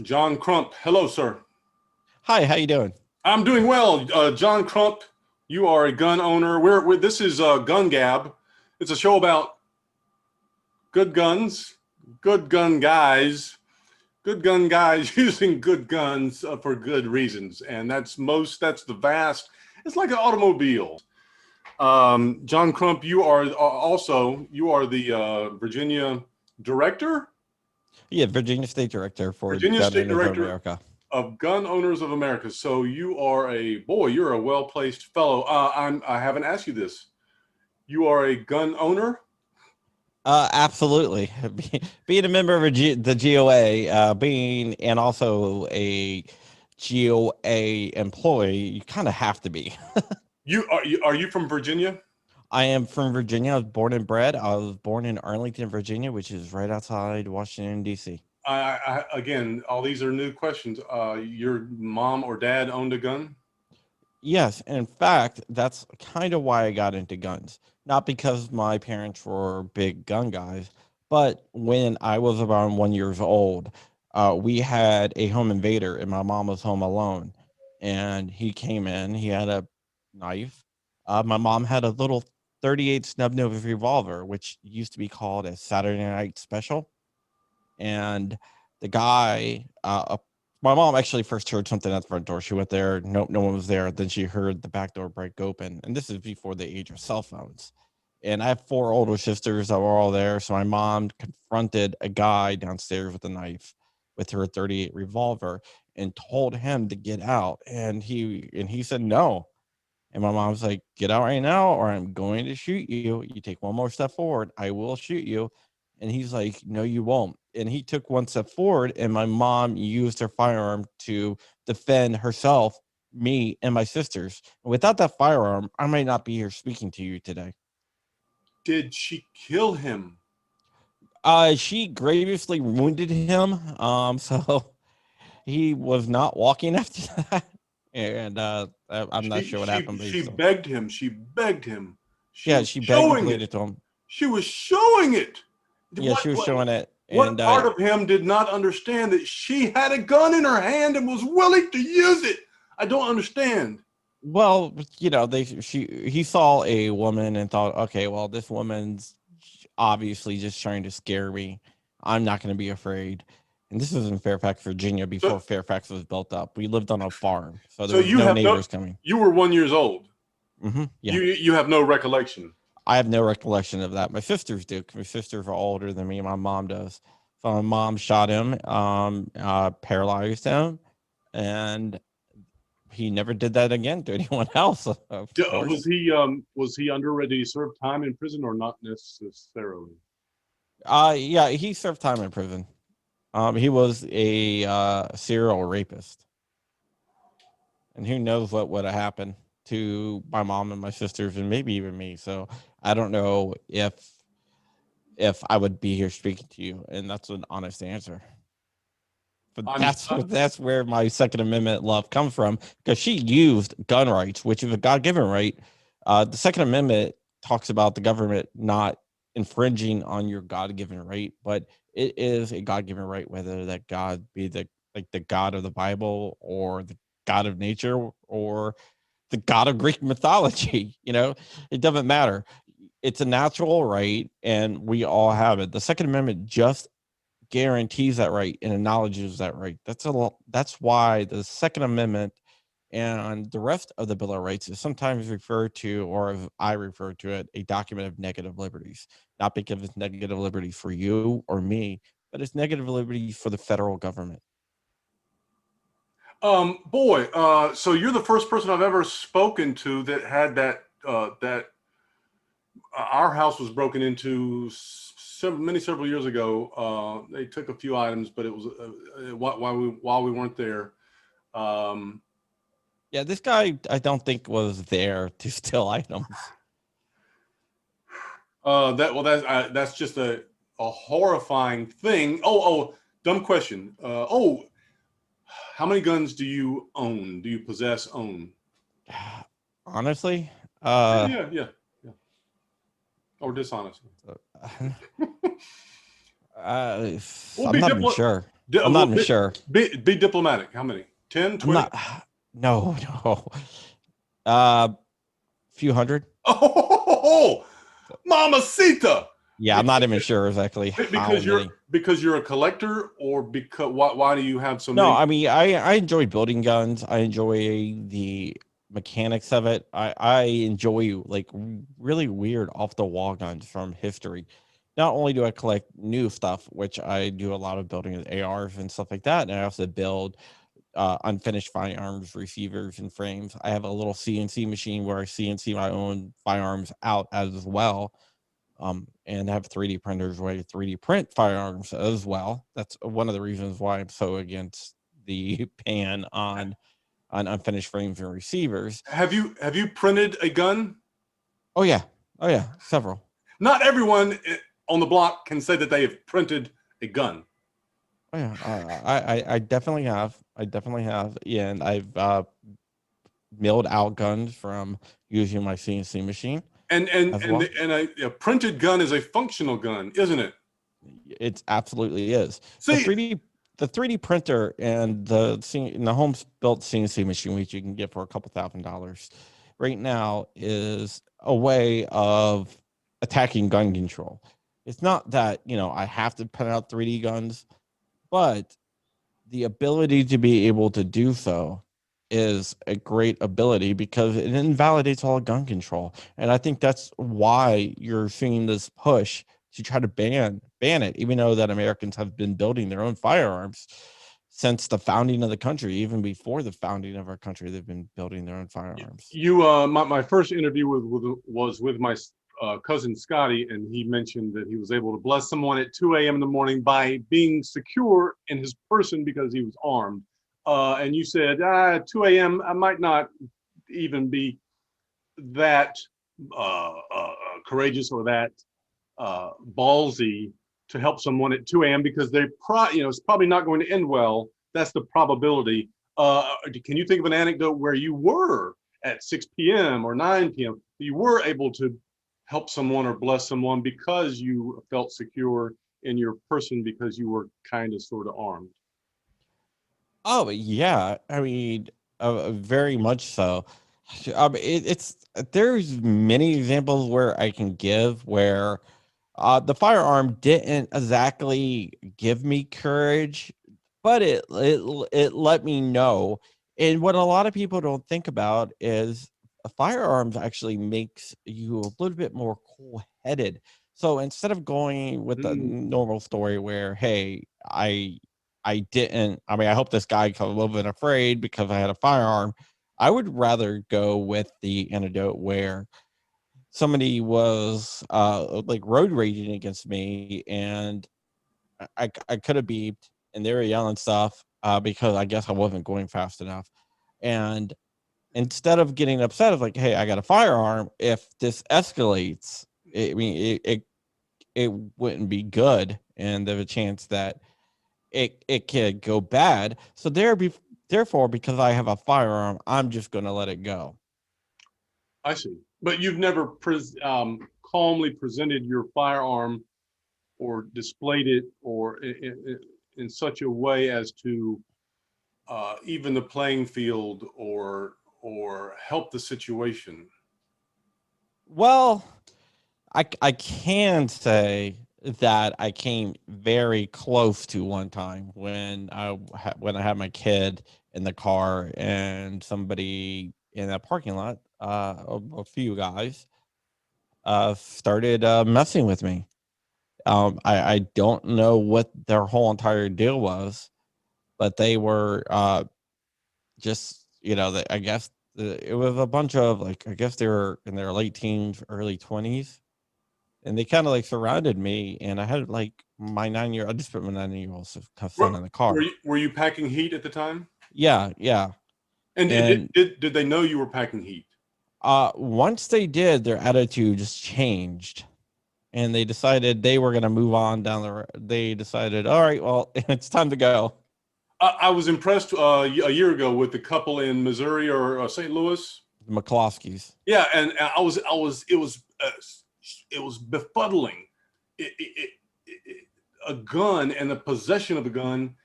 John Crump. Hello, sir. Hi, how you doing? I'm doing well. John Crump, you are a gun owner. This is GunGab. It's a show about good guns, good gun guys, good gun guys using good guns for good reasons. And that's the vast, it's like an automobile. John Crump, you are the Virginia director, Yeah, Virginia State Director for Virginia Gun State Owners of Director America. of Gun Owners of America. So you're a well-placed fellow. I haven't asked you this. You are a gun owner? Absolutely. Being a member of the GOA, being and also a GOA employee, you kind of have to be. Are you from Virginia? I am from Virginia. I was born and bred. I was born in Arlington, Virginia, which is right outside Washington, D.C. Again, all these are new questions. Your mom or dad owned a gun? Yes, in fact, that's kind of why I got into guns. Not because my parents were big gun guys, but when I was around 1 years old, we had a home invader, and my mom was home alone. And he came in. He had a knife. My mom had a little 38 snub nose revolver, which used to be called a Saturday Night Special. And the guy, my mom actually first heard something at the front door. She went there. Nope, no one was there. Then she heard the back door break open. And this is before the age of cell phones. And I have four older sisters that were all there. So my mom confronted a guy downstairs with a knife with her 38 revolver and told him to get out. And he said no. And my mom's like, get out right now, or I'm going to shoot you. You take one more step forward, I will shoot you. And he's like, no, you won't. And he took one step forward, and my mom used her firearm to defend herself, me, and my sisters. And without that firearm, I might not be here speaking to you today. Did she kill him? She grievously wounded him. So he was not walking after that. And I'm not She sure what she happened, but she he's still. begged him. She begged him. She Yeah, was she begged and showing it. pleaded to him. She was showing it. Yeah, What she was what showing it, what and part of him did not understand that she had a gun in her hand and was willing to use it? I don't understand. well, he saw a woman and thought, okay, well, this woman's obviously just trying to scare me. I'm not going to be afraid. And this was in Fairfax, Virginia, before So Fairfax was built up. We lived on a farm, so there so was you no have no neighbors coming. you were 1 years old. Yeah, You have no recollection. I have no recollection of that. My sisters do. 'Cause my sisters are older than me. My mom does. So my mom shot him, paralyzed him, and he never did that again to anyone else, of course. Was he under ready to serve time in prison or not necessarily? Yeah, he served time in prison. He was a serial rapist, and who knows what would have happened to my mom and my sisters, and maybe even me. So I don't know if I would be here speaking to you, and that's an honest answer. But I'm that's where my Second Amendment love comes from, because she used gun rights, which is a God given right. The Second Amendment talks about the government not infringing on your God given right, but it is a God given right, whether that God be the God of the Bible, or the God of nature, or the God of Greek mythology. It doesn't matter. It's a natural right, and we all have it. The Second Amendment just guarantees that right and acknowledges that right. That's why the Second Amendment and the rest of the Bill of Rights is sometimes referred to, or as I refer to it, a document of negative liberties. Not because it's negative liberties for you or me, but it's negative liberties for the federal government. boy. So you're the first person I've ever spoken to that had that. Our house was broken into several years ago. They took a few items, but it was while we weren't there. Um, Yeah, this guy I don't think was there to steal items. that's just a horrifying thing. Dumb question. How many guns do you own? Do you own? Honestly, Yeah, uh, yeah, yeah, yeah. Or dishonestly. uh We'll I'm be not even diplomatic. sure. I'm not even sure. Be diplomatic. How many? 10, I'm 20? not. No, no. Few hundred. Oh, mamacita! Yeah, I'm not even sure exactly how many. Because you're a collector, or because why do you have so No, many? I mean, I enjoy building guns. I enjoy the mechanics of it. I enjoy like really weird off the wall guns from history. Not only do I collect new stuff, which I do a lot of building with ARs and stuff like that, and I also build unfinished firearms receivers and frames. I have a little CNC machine where I CNC my own firearms out as well, and have 3D printers where I 3D print firearms as well. That's one of the reasons why I'm so against the ban on unfinished frames and receivers. Have you printed a gun? Oh yeah, oh yeah, several. Not everyone on the block can say that they have printed a gun. Oh yeah, I definitely have. I definitely have, yeah, and I've milled out guns from using my CNC machine as well. And a printed gun is a functional gun, isn't it? It absolutely is. See, The 3D printer and the home built CNC machine, which you can get for a couple $1,000s right now, is a way of attacking gun control. It's not that, I have to print out 3D guns, but the ability to be able to do so is a great ability because it invalidates all gun control. And I think that's why you're seeing this push to try to ban it, even though that Americans have been building their own firearms since the founding of the country. Even before the founding of our country, they've been building their own firearms. my first interview was with my cousin Scotty, and he mentioned that he was able to bless someone at 2 a.m. in the morning by being secure in his person because he was armed. And you said, 2 a.m. I might not even be that courageous or that ballsy to help someone at 2 a.m. because it's probably not going to end well. That's the probability. Can you think of an anecdote where you were at 6 p.m. or 9 p.m. you were able to help someone or bless someone because you felt secure in your person because you were kind of sort of armed? Oh yeah, I mean, very much so. It's there's many examples where I can give where the firearm didn't exactly give me courage, but it let me know. And what a lot of people don't think about is firearms actually makes you a little bit more cool-headed. So instead of going with the normal story where, hey, I didn't, I mean, I hope this guy got a little bit afraid because I had a firearm. I would rather go with the antidote where somebody was like road raging against me, and I could have beeped and they were yelling stuff because I guess I wasn't going fast enough. And instead of getting upset of like, hey, I got a firearm, if this escalates, it wouldn't be good, and there's a chance that it could go bad. So therefore, because I have a firearm, I'm just going to let it go. I see. But you've never calmly presented your firearm or displayed it or in such a way as to even the playing field or help the situation. Well, I can say that I came very close to one time when I had my kid in the car and somebody in that parking lot, a few guys, started messing with me. I don't know what their whole entire deal was, but they were just, I guess it was a bunch of like, I guess they were in their late teens, early 20s, and they kind of like surrounded me, and I had like my 9-year, I just put my 9-year-old son in the car. Were you packing heat at the time? Yeah, yeah. And And did they know you were packing heat? once they did, their attitude just changed, and they decided they were going to move on down the road. They decided, all right, well, it's time to go. I was impressed a year ago with the couple in Missouri or St. Louis. The McCloskeys. Yeah, and it was befuddling. A gun and the possession of a gun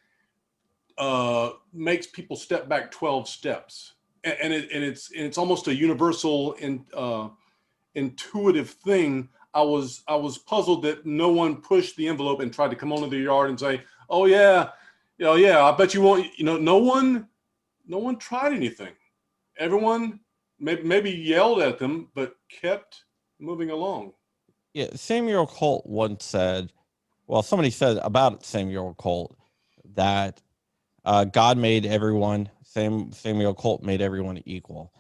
makes people step back 12 steps, and it's almost a universal and intuitive thing. I was puzzled that no one pushed the envelope and tried to come onto the yard and say, "Oh yeah, yeah, I bet you won't." No one tried anything. Everyone maybe yelled at them, but kept moving along. Yeah, Samuel Colt once said, well, somebody said about Samuel Colt that God made everyone, Samuel Colt made everyone equal.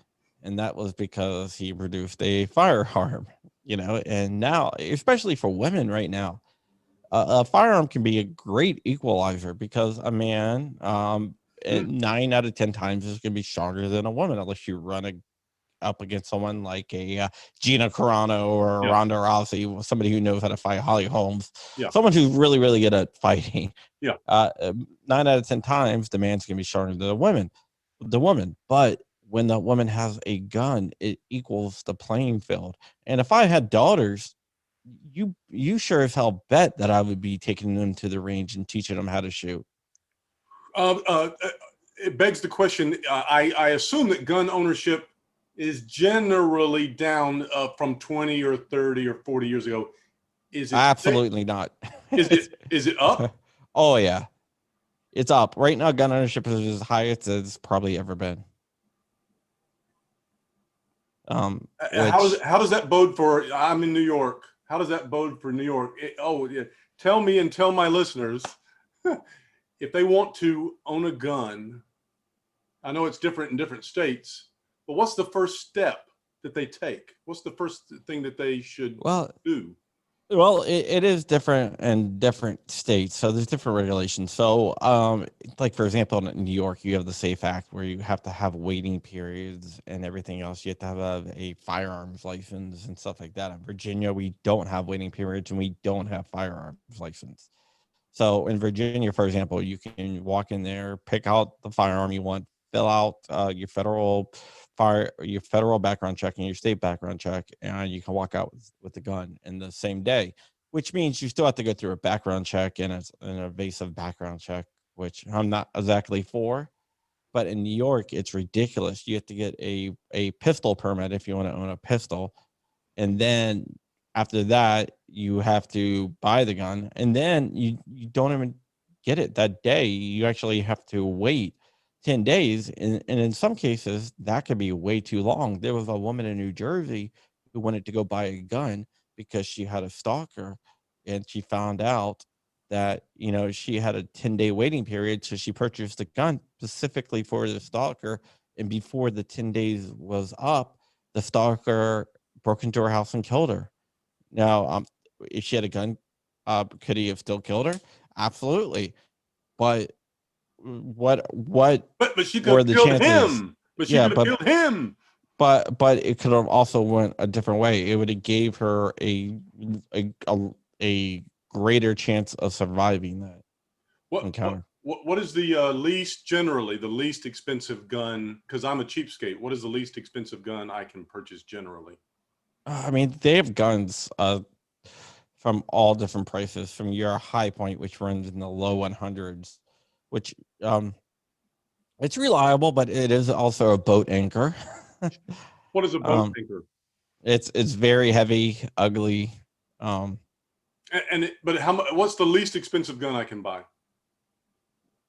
And that was because he produced a firearm, and now, especially for women right now, a firearm can be a great equalizer because a man, 9 out of 10 times is going to be stronger than a woman unless you run up against someone like a Gina Carano or a Yeah. Ronda Rousey, somebody who knows how to fight, Holly Holmes, Yeah. someone who's really, really good at fighting. Yeah. 9 out of 10 times, the man's going to be stronger than the woman. But when the woman has a gun, it equals the playing field. And if I had daughters, you sure as hell bet that I would be taking them to the range and teaching them how to shoot. It begs the question. I assume that gun ownership is generally down from 20 or 30 or 40 years ago. Is it Absolutely not? Is it up? Oh yeah, it's up right now. Gun ownership is as high as it's probably ever been. How does that bode for? I'm in New York. How does that bode for New York? Yeah. Tell me and tell my listeners if they want to own a gun. I know it's different in different states, but what's the first step that they take? What's the first thing that they should do? Well, it is different in different states, so there's different regulations. So, like for example, in New York, you have the SAFE Act where you have to have waiting periods and everything else. You have to have a firearms license and stuff like that. In Virginia, we don't have waiting periods and we don't have firearms license. So in Virginia, for example, you can walk in there, pick out the firearm you want, fill out your federal background check and your state background check, and you can walk out with the gun in the same day. Which means you still have to go through a background check and an evasive background check, which I'm not exactly for. But in New York, it's ridiculous. You have to get a pistol permit if you want to own a pistol, and then after that you have to buy the gun, and then you don't even get it that day. You actually have to wait 10 days, and in some cases that could be way too long. There was a woman in New Jersey who wanted to go buy a gun because she had a stalker, and she found out that she had a 10-day waiting period, so she purchased a gun specifically for the stalker, and before the 10 days was up, the stalker broke into her house and killed her. Now, if she had a gun, could he have still killed her? Absolutely. But what But she could were have the killed chances? him. But she could have killed him. But it could have also went a different way. It would have gave her a greater chance of surviving that encounter. What is the least expensive gun? Because I'm a cheapskate. What is the least expensive gun I can purchase generally? I mean, they have guns from all different prices, from your high point, which runs in the low 100s, which it's reliable, but it is also a boat anchor. What is a boat anchor? It's very heavy, ugly. But what's the least expensive gun I can buy?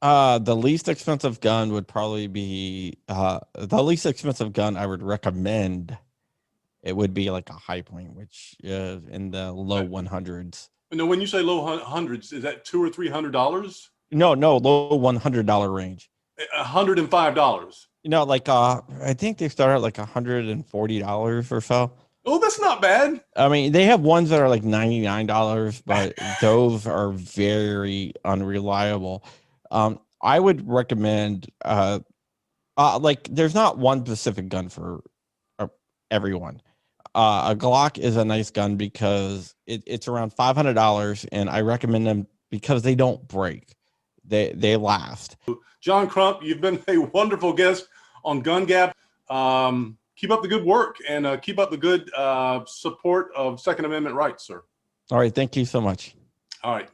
The least expensive gun would probably be the least expensive gun I would recommend. It would be like a high point, which is in the low 100s. No, when you say low hundreds, is that $200 or $300? No, low $100 range. $105. Like I think they start at like $140 or so. Oh, that's not bad. I mean, they have ones that are like $99, but those are very unreliable. I would recommend like there's not one specific gun for everyone. A Glock is a nice gun because it's around $500, and I recommend them because they don't break. They last. John Crump, you've been a wonderful guest on GunGab. Keep up the good work and keep up the good support of Second Amendment rights, sir. All right. Thank you so much. All right.